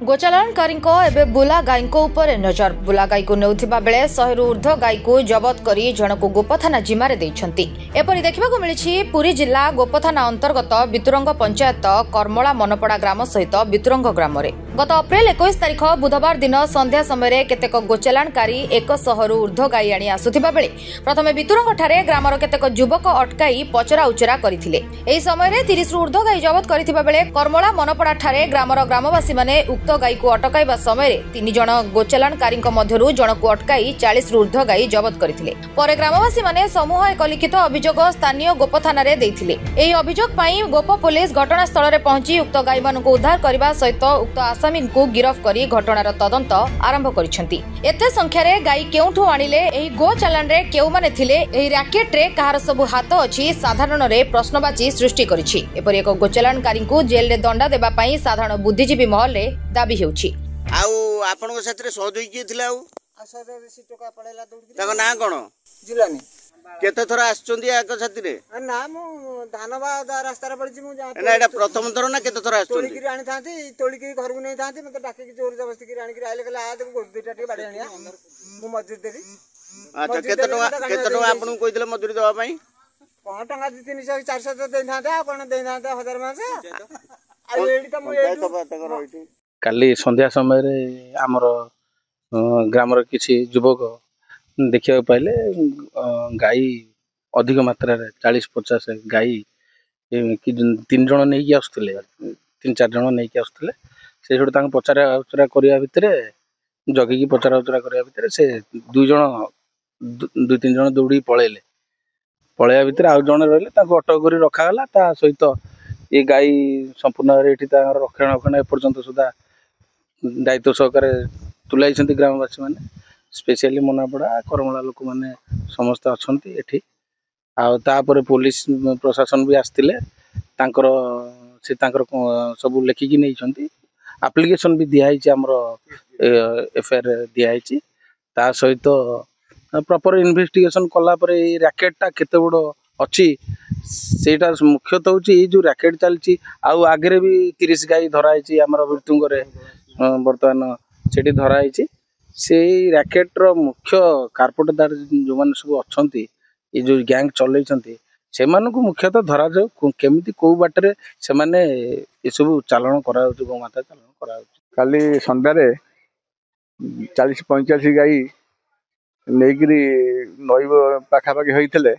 गोचालाणकारी एवं बुला गाई उपर नजर बुला गाई को नेउथिबा बेले 100 रु ऊर्ध्व गाई को जबत करी जनकु गोपथाना जिम्मारे दैछंती। एपरि देखिबाकु मिलिछि पुरी जिल्ला गोपथाना अंतर्गत बितुरंग पंचायत कर्मला मनपड़ा ग्राम सहित बितुरंग ग्राम रे गत अप्रैल 21 तारिख बुधवार दिन संध्या समय केतेक गोचालाणकारी 100 रु ऊर्ध्व गाई आनी आसुथिबा बेले प्रथमे बितुरंग ठारे ग्रामर केतेक युवक अटकाई पचरा उचरा करिथिले। एही समय रे 30 रु ऊर्ध्व गाई जबत करिथिबा बेले कर्मला मनपड़ा ठारे ग्रामर ग्रामवासी माने उक्त गाई को अटकाइबा समय 3 जण गोचालाणकारी मध्यरु जनकु अटकाई 40 रु ऊर्ध्व गाई जबत करिथिले। परे ग्रामवासी माने समूह एक लिखित अभियोग स्थानीय गोपथाना रे दैथिले। एही अभियोग पई गोप पुलिस घटनास्थल रे पहुंची उक्त गाई मानकु उद्धार करबा सहित उक्त आसामी को गिरफ्त करी घटनार तदंत आरंभ करिसेंती। एते संख्या रे गाई केउठु आनिले एही गो चालान रे केउ माने थिले एही रैकेट रे कहार सब हाथ अछि साधारण रे प्रश्नवाची सृष्टि करिछि। एपरि एक गोचालाणकारी को जेल रे दंडा देबा पई साधारण बुद्धिजीवी महल रे दाबी हेउछि। आउ आपन को साथरे सहयोगी के थिला आउ बेसी टका पड़ेला दौड़ ताको ना कोन जिलानी केते थरा आछचंदी आक साथरे ना मु धानबाद रास्ता रे पड़छि मु जा ना एटा प्रथम थर ना केते थरा आछचंदी तोलिकी आनी थांती तोलिकी घर को नै थांती मते डाके की जोर जबरदस्ती की आनी की आइले कहले आ देखो दुटा टे बाड़ी आनिया मु मजदूर देली। अच्छा केते टका आपन को कहिदले मजदूरी देबा पई कोन टका 300 400 दे थांते आ कोन दे थांते 1000 मासे आ एडी त मु एडी काली संध्या समय रे आमर ग्रामर किसी युवक देखा पाइले गाई अधिक मात्रा 40-50 गाई 3 जन नहीं आसुले 3-4 जन नहीं आसुले से पचरा उचरा करने भितर जगिकी पचरा उचरा करने भितर से 2-3 जन दौड़ी पलैले पलैया भितर आउ जन रही अटक कर रखागला ता सहित ये गाई संपूर्ण रक्षणाबेक्षण एपर्यंत सुधा दायित्व सहकार तुलाई ग्रामवासी मैंने स्पेशली मनापड़ा करमला लोक मैंने समस्त अच्छा एठी आपर पुलिस प्रशासन भी आसते से सब लेखिकी नहीं आप्लिकेसन भी दिखाई आमर एफआईआर दिखाई ता सहित प्रॉपर इन्वेस्टिगेशन कलापर रैकेटा केते बड़ अच्छी सेटा मुख्यतः हूँ जो रैकेट चलती आगे भी 30 गाई धराई आम मृत्युंगे बर्तमान से धराई से रैकेट्र मुख्य कारपोटदार जो मैंने सब अच्छा ये जो गैंग चलते से मुख्यतः धरा जाऊ केमी कौ बाटर से ये सब चालाण करा गोमाता चालाण करा काली संध्यारे 40-45 गाई नहीं नई पाखापाखि होते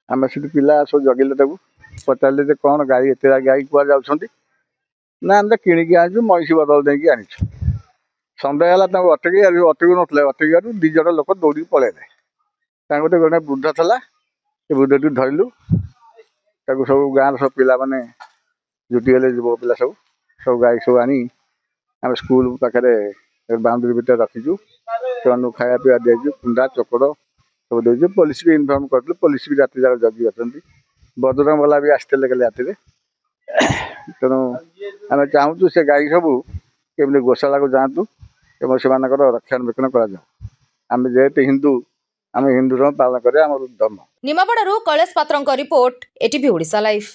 आम से पिला सब जगिले पचारे कौन गाई एत गाई कुआ जाऊँ ना आम किणिकी आनी मईसी बदल देकी आनी सन्देह है अटकी अटकू ना अटकू 2 जन लोक दौड़ी पलैले गोटे गोटे वृद्ध था से वृद्ध टी धरलु सब गाँव सब पिला माने जुटी गले युव पिला सब गाई सब आनी आम स्कूल पाखे बाउंड्री भितर रखीचु से खाया पीवा देचु कुंडा चोकड़ सब देचु पुलिस भी इनफर्म करूँ पुलिस भी राति जाक जगी अच्छा बदरंग वाला भी आसते कल राति तेणु आम चाहूँ से गाई सब केमी गोशाला को जातु एवं से रक्षणाबेक्षण करें जेहेतु हिंदू आम हिंदू धर्म पालन करें आम धर्म। निमापड़ारू कलेश पात्रଙ୍କ रिपोर्ट एटीवी ओडिशा लाइव।